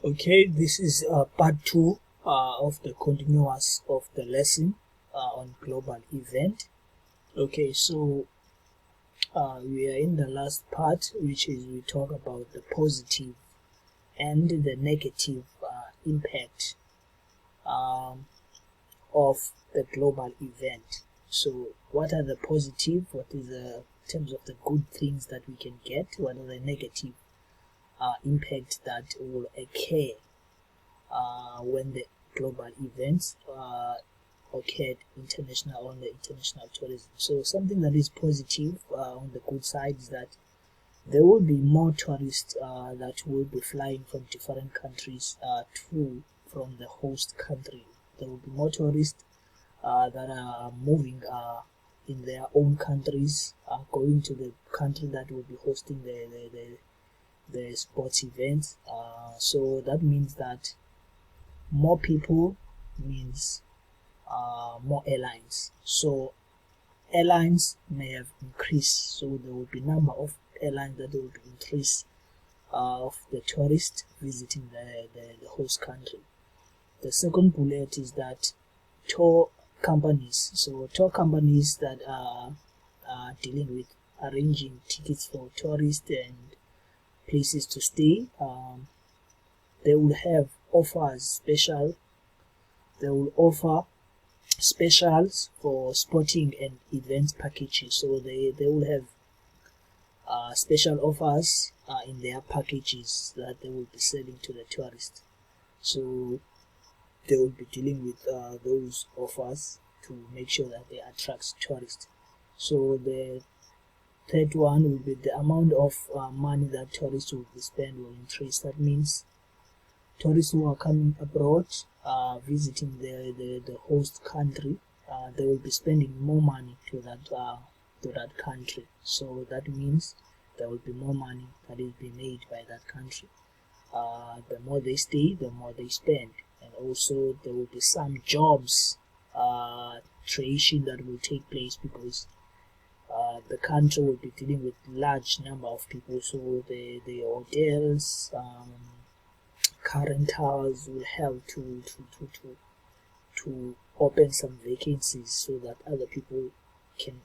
Okay, this is part 2 of the continuous of the lesson on global event. Okay, so we are in the last part, which is we talk about the positive and the negative impact of the global event. So what are the positive, what is the in terms of the good things that we can get, what are the negative impact that will occur when the global events occurred on the international tourism. So something that is positive on the good side is that there will be more tourists that will be flying from different countries from the host country. There will be more tourists that are moving in their own countries, going to the country that will be hosting the sports events. So that means that more people means more airlines. So airlines may have increased, so there will be number of airlines that will be increased of the tourists visiting the host country. The second bullet is that tour companies. So tour companies that are dealing with arranging tickets for tourists and places to stay, they will have offers they will offer specials for sporting and event packages. So they will have special offers in their packages that they will be selling to the tourists. So they will be dealing with those offers to make sure that they attract tourists. So the third one will be the amount of money that tourists will be spend will increase. That means tourists who are coming abroad, visiting the host country, they will be spending more money to that country. So that means there will be more money that is being made by that country. The more they stay, the more they spend, and also there will be some jobs creation that will take place because the country will be dealing with large number of people. So the hotels, car rentals will have to open some vacancies so that other people can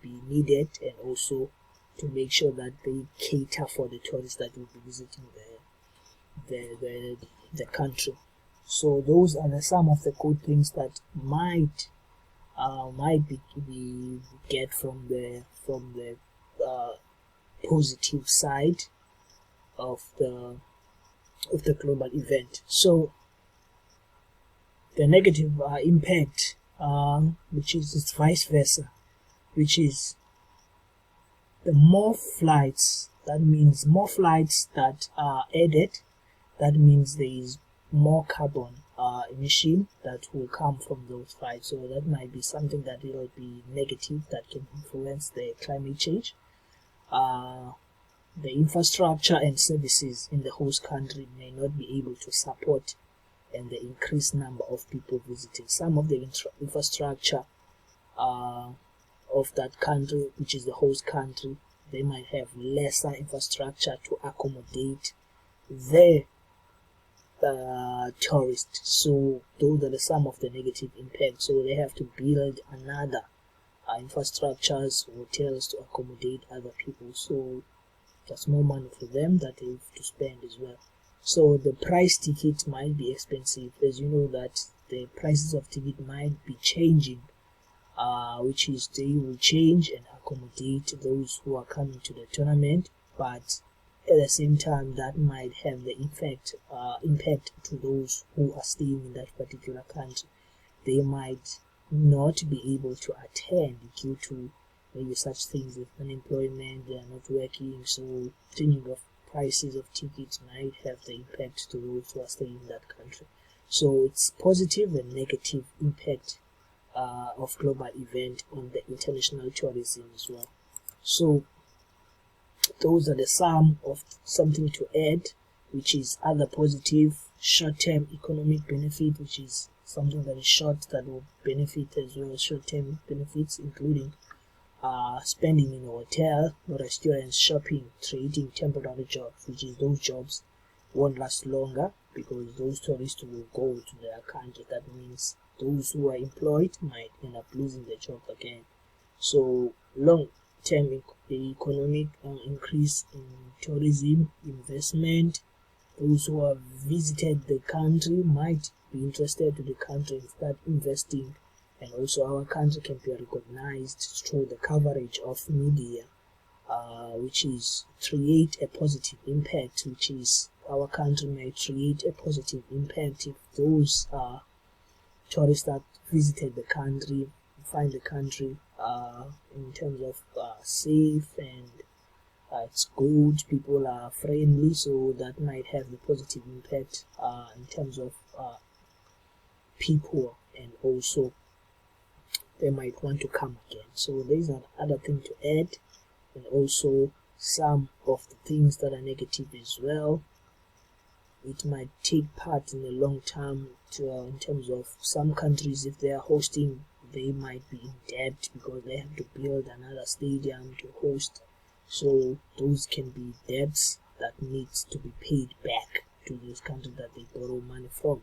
be needed, and also to make sure that they cater for the tourists that will be visiting the country. So those are some of the good things that might be get from the positive side of the global event. So the negative impact, which is it's vice versa, which is the more flights, that means more flights that are added, that means there is more carbon emission that will come from those flights. So that might be something that will be negative, that can influence the climate change. The infrastructure and services in the host country may not be able to support and the increased number of people visiting. Some of the infrastructure of that country, which is the host country, they might have lesser infrastructure to accommodate their tourists. So those are some of the negative impacts. So they have to build another infrastructures, hotels to accommodate other people. So that's more money for them that they have to spend as well. So the price ticket might be expensive, as you know that the prices of ticket might be changing, which is they will change and accommodate those who are coming to the tournament, but at the same time that might have the impact to those who are staying in that particular country. They might not be able to attend due to maybe such things as unemployment, they are not working. So changing of prices of tickets might have the impact to those who are staying in that country. So it's positive and negative impact of global event on the international tourism as well. So those are the sum of something to add, which is other positive short-term economic benefit, which is something that is short that will benefit as well as short-term benefits, including spending in a hotel, restaurants, shopping, creating temporary jobs, which is those jobs won't last longer, because those tourists will go to their country. That means those who are employed might end up losing their job again. So long-term economic increase in tourism, investment, those who have visited the country might be interested to the country and start investing, and also our country can be recognized through the coverage of media, which is create a positive impact, which is our country may create a positive impact if those tourists that visited the country find the country in terms of safe and it's good, people are friendly, so that might have the positive impact in terms of people, and also they might want to come again. So there's another thing to add, and also some of the things that are negative as well. It might take part in the long term in terms of some countries, if they are hosting, they might be in debt because they have to build another stadium to host. So those can be debts that needs to be paid back to those countries that they borrow money from.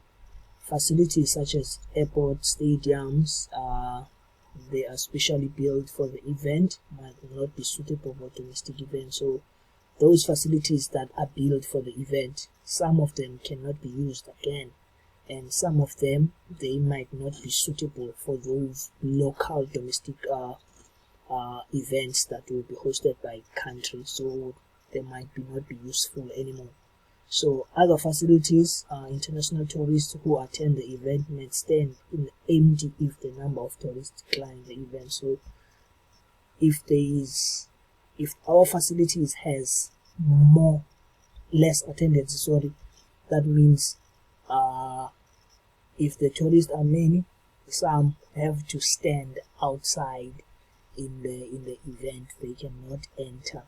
Facilities such as airports, stadiums, they are specially built for the event, might not be suitable for domestic events. So those facilities that are built for the event, some of them cannot be used again, and some of them, they might not be suitable for those local domestic events that will be hosted by countries, so they might not be useful anymore. So other facilities, international tourists who attend the event might stand empty if the number of tourists decline the event. So if our facilities has less attendance, that means if the tourists are many, some have to stand outside in the event. They cannot enter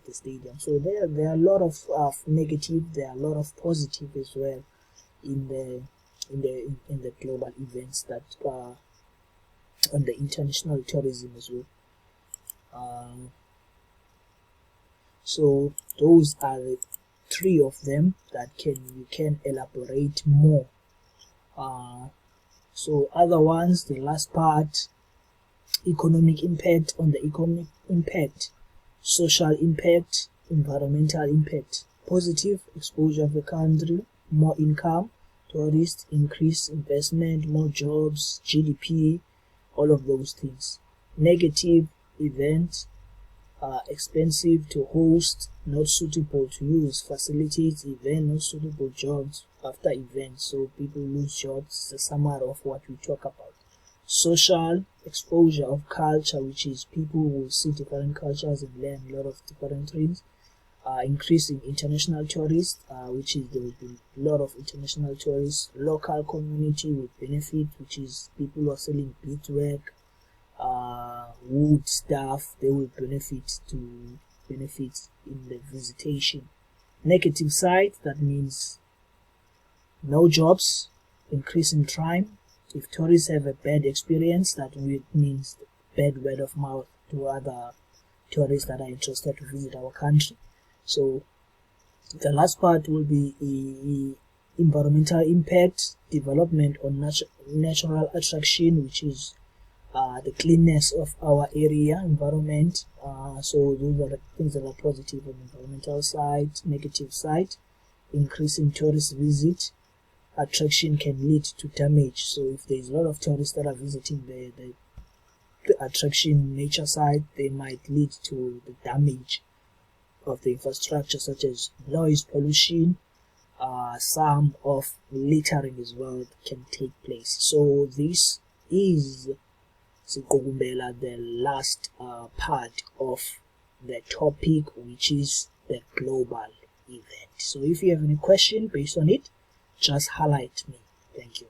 the stadium. So there are a lot of negative, there are a lot of positive as well in the global events that are on the international tourism as well. So those are the three of them that you can elaborate more. So other ones, the last part, economic impact. On the economic impact, social impact, environmental impact. Positive, exposure of the country, more income, tourists, increased investment, more jobs, GDP, all of those things. Negative, event, expensive to host, not suitable to use, facilities, event, not suitable, jobs after event, so people lose jobs. It's a summary of what we talk about. Social, exposure of culture, which is people will see different cultures and learn a lot of different things. Increasing international tourists, which is there will be a lot of international tourists. Local community will benefit, which is people who are selling beadwork, wood stuff, they will benefit in the visitation. Negative side, that means no jobs, increase in crime. If tourists have a bad experience, that means bad word of mouth to other tourists that are interested to visit our country. So the last part will be environmental impact, development on natural attraction, which is the cleanness of our area, environment. So those are the things that are positive on the environmental side. Negative side, increasing tourist visit, attraction can lead to damage. So if there is a lot of tourists that are visiting the attraction nature side, they might lead to the damage of the infrastructure, such as noise pollution, some of littering as well can take place. So this is the last part of the topic, which is the global event. So if you have any question based on it, just highlight me. Thank you.